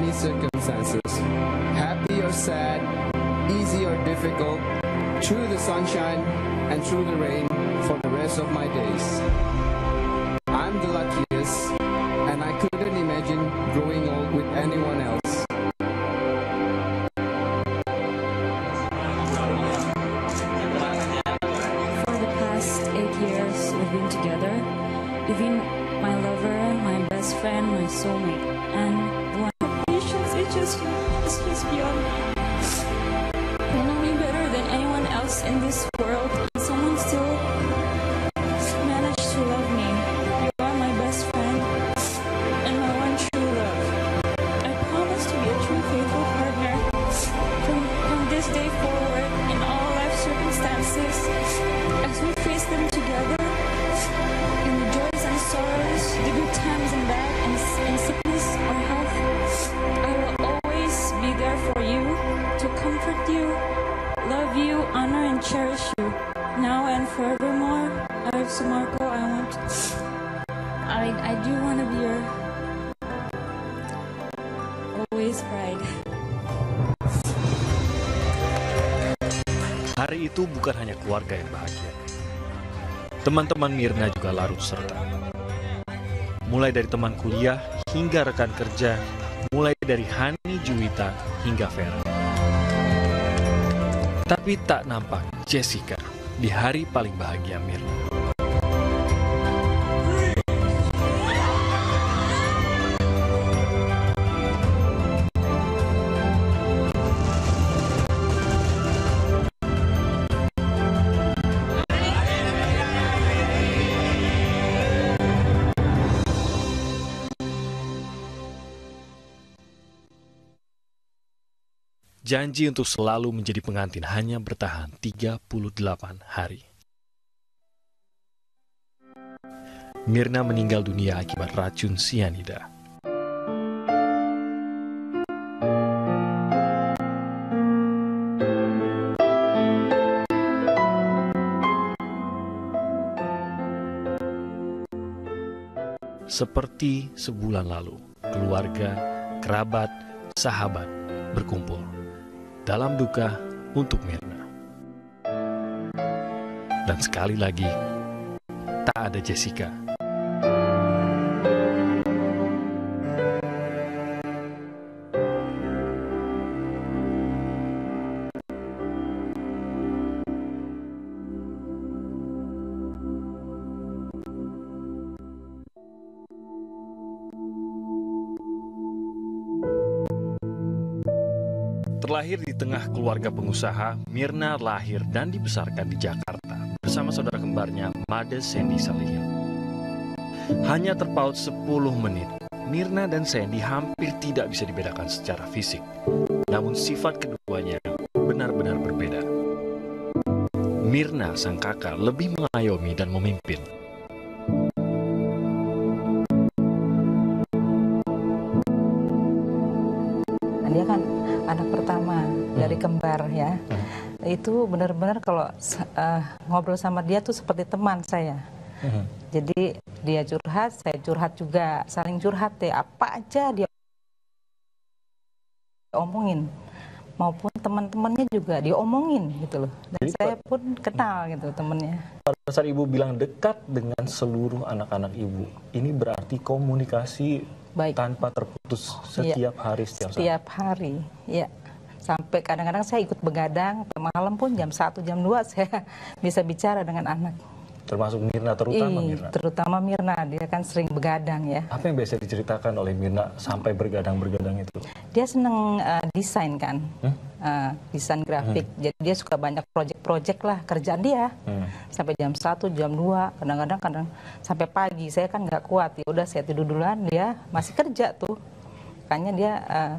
any circumstances, happy or sad, easy or difficult, through the sunshine and through the rain for the rest of my days. I'm the luckiest, and I couldn't imagine growing old with anyone else. For the past 8 years we've been together, you've been my lover, my best friend, my soulmate, and the one of patience it's just beyond me. You know me better than anyone else in this world, and someone still managed to love me. You are my best friend and my one true love. I promise to be a true faithful partner from this day forward in all life circumstances as we face them together, in the joys and sorrows, the good times and bad, and in sickness or health. I will always be there for you, to comfort you, love you, honor and cherish you, now and forevermore. Arif Sumarko, I do want to be your always bride. Hari itu bukan hanya keluarga yang bahagia. Teman-teman Myrna juga larut serta. Mulai dari teman kuliah hingga rekan kerja, mulai dari Hani Juwita hingga Vera. Tapi tak nampak Jessica di hari paling bahagia Myrna. Janji untuk selalu menjadi pengantin hanya bertahan 38 hari. Myrna meninggal dunia akibat racun sianida. Seperti sebulan lalu, keluarga, kerabat, sahabat berkumpul dalam duka untuk Myrna. Dan sekali lagi, tak ada Jessica. Terlahir di tengah keluarga pengusaha, Myrna lahir dan dibesarkan di Jakarta bersama saudara kembarnya Made Sandy Salihin. Hanya terpaut 10 menit, Myrna dan Sandy hampir tidak bisa dibedakan secara fisik. Namun sifat keduanya benar-benar berbeda. Myrna, sang kakak, lebih mengayomi dan memimpin. Dia kan anak pertama dari kembar ya. Itu benar-benar kalau ngobrol sama dia tuh seperti teman saya. Jadi dia curhat, saya curhat juga, saling curhat deh. Apa aja dia omongin, maupun teman-temannya juga diomongin gitu loh. Dan jadi, saya pun kenal gitu temennya. Pada saat ibu bilang dekat dengan seluruh anak-anak ibu, ini berarti komunikasi baik, tanpa terputus setiap hari, setiap saat. Setiap hari, ya. Sampai kadang-kadang saya ikut begadang, malam pun jam 1, jam 2 saya bisa bicara dengan anak. Termasuk Myrna, terutama Myrna? Terutama Myrna, dia kan sering begadang ya. Apa yang biasa diceritakan oleh Myrna sampai bergadang-bergadang itu? Dia seneng desain kan, desain grafik. Jadi dia suka banyak project-project lah kerjaan dia. Sampai jam 1, jam 2, kadang-kadang sampai pagi. Saya kan nggak kuat, ya udah saya tidur duluan, dia masih kerja tuh. Makanya dia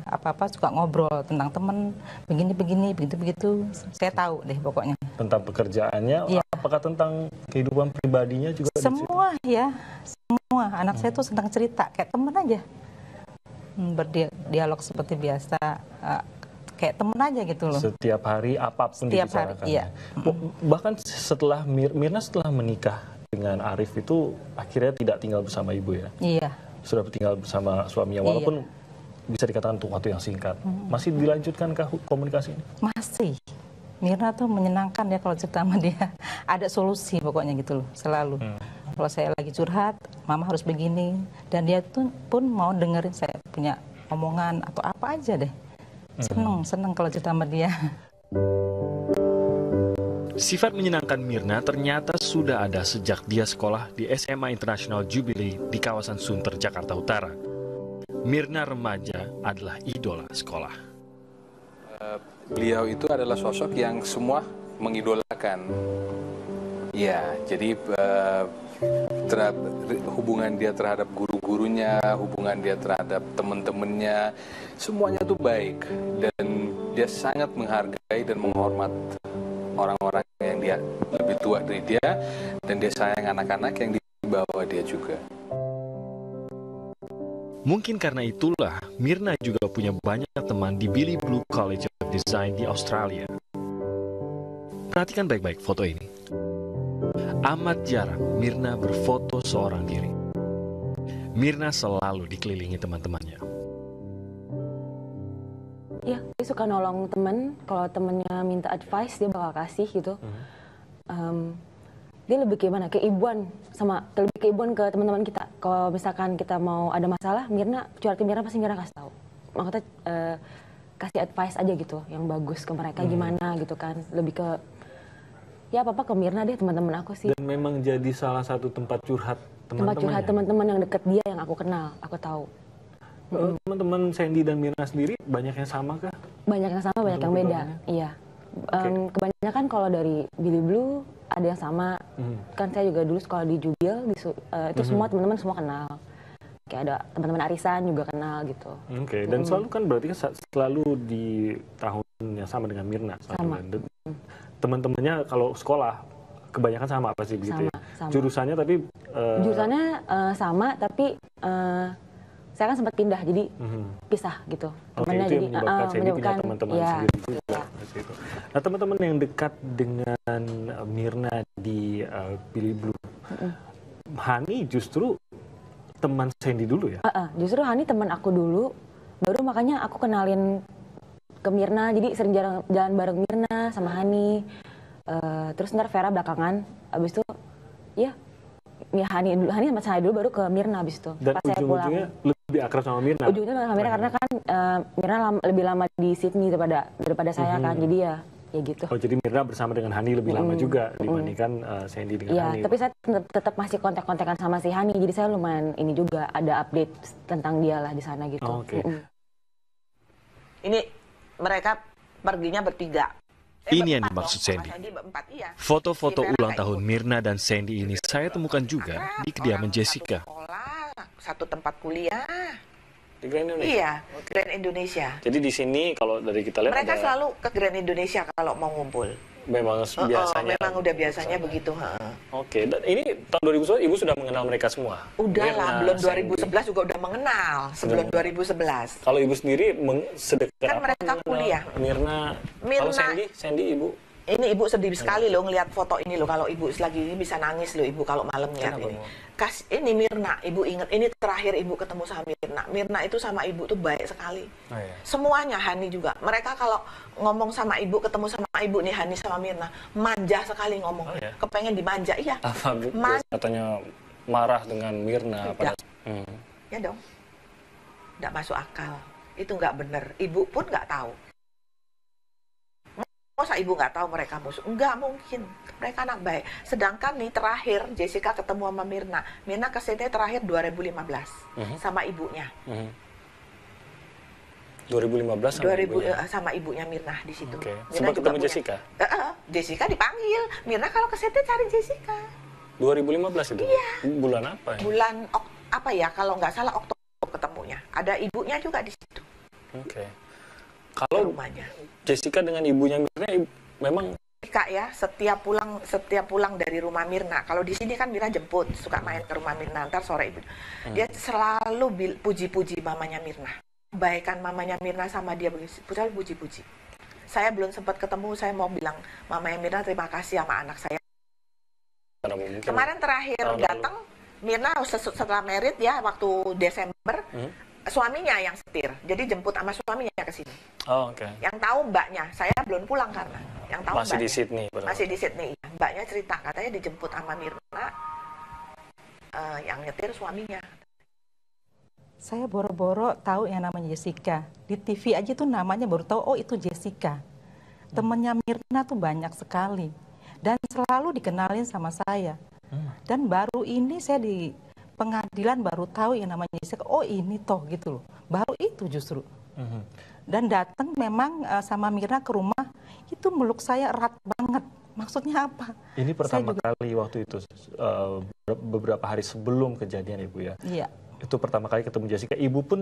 apa-apa suka ngobrol tentang temen, begini-begini, begitu-begitu. Saya tahu deh pokoknya. Tentang pekerjaannya, ya. Apakah tentang kehidupan pribadinya juga? Semua ya, semua. Anak saya tuh senang cerita, kayak temen aja. Berdialog seperti biasa, kayak temen aja gitu loh. Setiap hari, apapun dibicarakan. Setiap hari, iya. Bahkan setelah Myrna setelah menikah dengan Arif itu akhirnya tidak tinggal bersama ibu ya? Iya. Sudah tinggal bersama suaminya, walaupun bisa dikatakan untuk waktu yang singkat. Masih dilanjutkan komunikasi ini? Masih. Mirna tuh menyenangkan ya kalau cerita sama dia. Ada solusi pokoknya gitu loh, selalu. Kalau saya lagi curhat, mama harus begini. Dan dia tuh pun mau dengerin saya punya omongan atau apa aja deh. Seneng kalau cerita sama dia. Sifat menyenangkan Mirna ternyata sudah ada sejak dia sekolah di SMA International Jubilee di kawasan Sunter, Jakarta Utara. Mirna remaja adalah idola sekolah. Beliau itu adalah sosok yang semua mengidolakan. Ya, jadi hubungan dia terhadap guru-gurunya, hubungan dia terhadap teman-temannya, semuanya tuh baik. Dan dia sangat menghargai dan menghormat orang-orang yang dia lebih tua dari dia, dan dia sayang anak-anak yang di bawah dia juga. Mungkin karena itulah Mirna juga punya banyak teman di Billy Blue College of Design di Australia. Perhatikan baik-baik foto ini. Amat jarang Mirna berfoto seorang diri. Mirna selalu dikelilingi teman-temannya. Ya, dia suka nolong temen. Kalau temennya minta advice, dia bakal kasih gitu. Dia lebih kayak mana? Keibuan lebih keibuan ke teman-teman kita. Kalau misalkan kita mau ada masalah, Mirna curhat ke Mirna, pasti Mirna kasih tahu. Maksudnya kasih advice aja gitu, yang bagus ke mereka gimana gitu kan. Lebih ke ya apa-apa ke Mirna deh, teman-teman aku sih. Dan memang jadi salah satu tempat curhat teman-teman. Tempat curhat teman-teman yang deket dia, yang aku kenal, aku tahu. Teman-teman Sandy dan Mirna sendiri banyak yang sama kah? Banyak yang sama, banyak yang beda. Iya. Kebanyakan kalau dari Billy Blue ada yang sama. Kan saya juga dulu sekolah di Jubil, itu semua teman-teman semua kenal. Kayak ada teman-teman arisan juga kenal gitu. Oke. Dan selalu kan berarti selalu di tahun yang sama dengan Mirna. Sama. Teman-temannya kalau sekolah kebanyakan sama apa sih begitu ya? Sama. Jurusannya tapi jurusannya sama, tapi saya kan sempat pindah, jadi pisah gitu. Temennya itu yang menyebabkan Sandy punya teman-teman sendiri juga. Ya. Nah, teman-teman yang dekat dengan Mirna di Billy Blue, Hani justru teman Sandy dulu ya? Justru Hani teman aku dulu, baru makanya aku kenalin ke Mirna, jadi sering jalan bareng Mirna sama Hani. Terus ntar Vera belakangan, abis itu ya Hani sama saya dulu, baru ke Mirna abis itu. Dan pas saya pulang. ujung-ujungnya lebih akrab sama Mirna? Ujungnya sama Mirna karena kan Mirna lebih lama di Sydney daripada saya kan, jadi ya gitu. Oh, jadi Mirna bersama dengan Hani lebih lama juga dibandingkan Sandy dengan Hani. Iya, tapi saya tetap masih kontak-kontakan sama si Hani, jadi saya lumayan ini juga ada update tentang dia lah di sana gitu. Oke. Ini mereka perginya bertiga. Ini yang dimaksud Sandy. Iya. Foto-foto ulang tahun Mirna dan Sandy ini saya temukan juga di kediaman Jessica. Satu tempat kuliah. Di Grand Indonesia? Iya, Grand Indonesia. Jadi di sini kalau dari kita lihat mereka selalu ke Grand Indonesia kalau mau ngumpul. Memang biasanya. Memang udah biasanya begitu. Oke, dan ini tahun 2011 Ibu sudah mengenal mereka semua? Udah Mirna, lah, belum Sandy. 2011 juga udah mengenal, sebelum 2011. Kalau Ibu sendiri sedekat Kan mereka kuliah. Mirna. Kalau Sandy Ibu? Ini Ibu sedih sekali loh ngelihat foto ini loh. Kalau Ibu lagi ini bisa nangis loh Ibu kalau malam ngeliat ini. Ini Mirna, Ibu ingat ini terakhir Ibu ketemu sama Mirna. Mirna itu sama Ibu tuh baik sekali. Oh, iya. Semuanya, Hani juga. Mereka kalau ngomong sama Ibu, ketemu sama Ibu nih, Hani sama Mirna, manja sekali ngomong. Oh, iya? Kepengen dimanja, iya. Apa Bu? Katanya marah dengan Mirna pada Ya dong. Nggak masuk akal. Itu nggak bener. Ibu pun nggak tahu. Masa Ibu nggak tahu mereka musuh? Nggak mungkin. Mereka anak baik. Sedangkan nih terakhir Jessica ketemu sama Mirna. Mirna kesini terakhir 2015 sama ibunya. 2015 sama ibunya? Sama ibunya Mirna di situ. Oke. Mirna Sempat juga ketemu punya. Jessica? Jessica dipanggil. Mirna kalau kesini cari Jessica. 2015 itu? Iya. Bulan apa ya? Bulan apa ya? Kalau nggak salah Oktober ketemunya. Ada ibunya juga di situ. Oke. Kalau rumahnya Jessica dengan ibunya Mirna memang Kak ya, setiap pulang dari rumah Mirna. Kalau di sini kan Mirna jemput, suka main ke rumah Mirna ntar sore ibu. Dia selalu puji-puji mamanya Mirna. Kebaikan mamanya Mirna sama dia begitu, selalu puji-puji. Saya belum sempat ketemu, saya mau bilang mamanya Mirna terima kasih sama anak saya. Kemarin terakhir datang Mirna setelah merit ya waktu Desember suaminya yang setir. Jadi jemput sama suaminya ke sini. Oh, oke. Yang tahu mbaknya, saya belum pulang karena yang tahu Masih di mbaknya. Sydney. Masih di Sydney. Iya. Mbaknya cerita katanya dijemput sama Mirna, yang nyetir suaminya. Saya boro-boro tahu yang namanya Jessica. Di TV aja tuh namanya baru tahu, oh itu Jessica. Temennya Mirna tuh banyak sekali. Dan selalu dikenalin sama saya. Dan baru ini saya di pengadilan baru tahu yang namanya Jessica, oh ini toh gitu loh. Baru itu justru. Dan datang memang sama Mirna ke rumah, itu meluk saya erat banget. Maksudnya apa? Ini pertama kali waktu itu, beberapa hari sebelum kejadian Ibu ya? Iya. Itu pertama kali ketemu Jessica. Ibu pun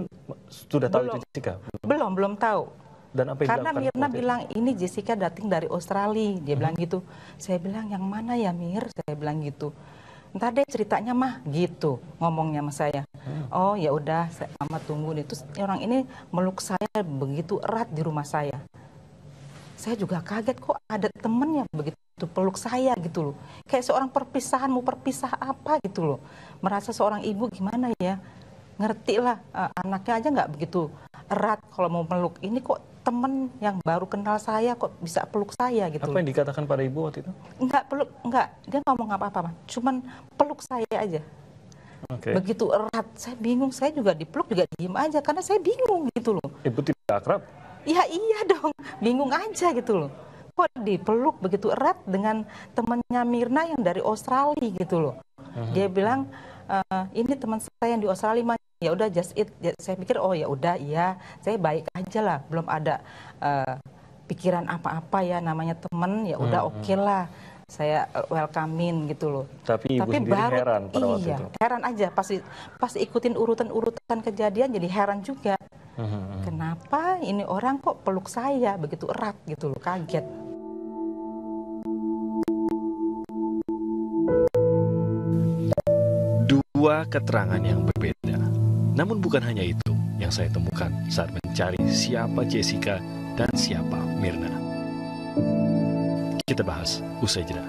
sudah tahu itu Jessica? Belum tahu. Dan apa yang Karena Mirna bilang ini Jessica datang dari Australia, dia bilang gitu. Saya bilang yang mana ya Mir? Saya bilang gitu. Ntar deh ceritanya mah gitu ngomongnya sama saya. Oh ya udah, mama tunggu nih. Terus orang ini meluk saya begitu erat di rumah saya. Saya juga kaget kok ada temennya begitu peluk saya gitu loh. Kayak seorang perpisahan, mau perpisah apa gitu loh. Merasa seorang ibu gimana ya? Ngerti lah, anaknya aja nggak begitu erat kalau mau meluk. Ini kok temen yang baru kenal saya kok bisa peluk saya gitu. Apa yang dikatakan pada ibu waktu itu? Enggak peluk, enggak. Dia ngomong apa-apa, cuman peluk saya aja. Begitu erat, saya bingung. Saya juga dipeluk juga diem aja karena saya bingung gitu loh. Ibu tidak akrab? Ya iya dong, bingung aja gitu loh. Kok dipeluk begitu erat dengan temannya Mirna yang dari Australia gitu loh. Dia bilang ini teman saya yang di Australia mah. Ya udah just it. Saya pikir oh ya udah iya, saya baik aja lah, belum ada pikiran apa-apa ya, namanya temen ya udah oke lah. Saya welcome-in gitu loh. Tapi ibu sendiri baru, heran pada waktu itu. Heran aja pas ikutin urutan kejadian jadi heran juga. Kenapa ini orang kok peluk saya begitu erat gitu loh, kaget. Dua keterangan yang berbeda. Namun bukan hanya itu yang saya temukan saat mencari siapa Jessica dan siapa Mirna. Kita bahas usai jeda.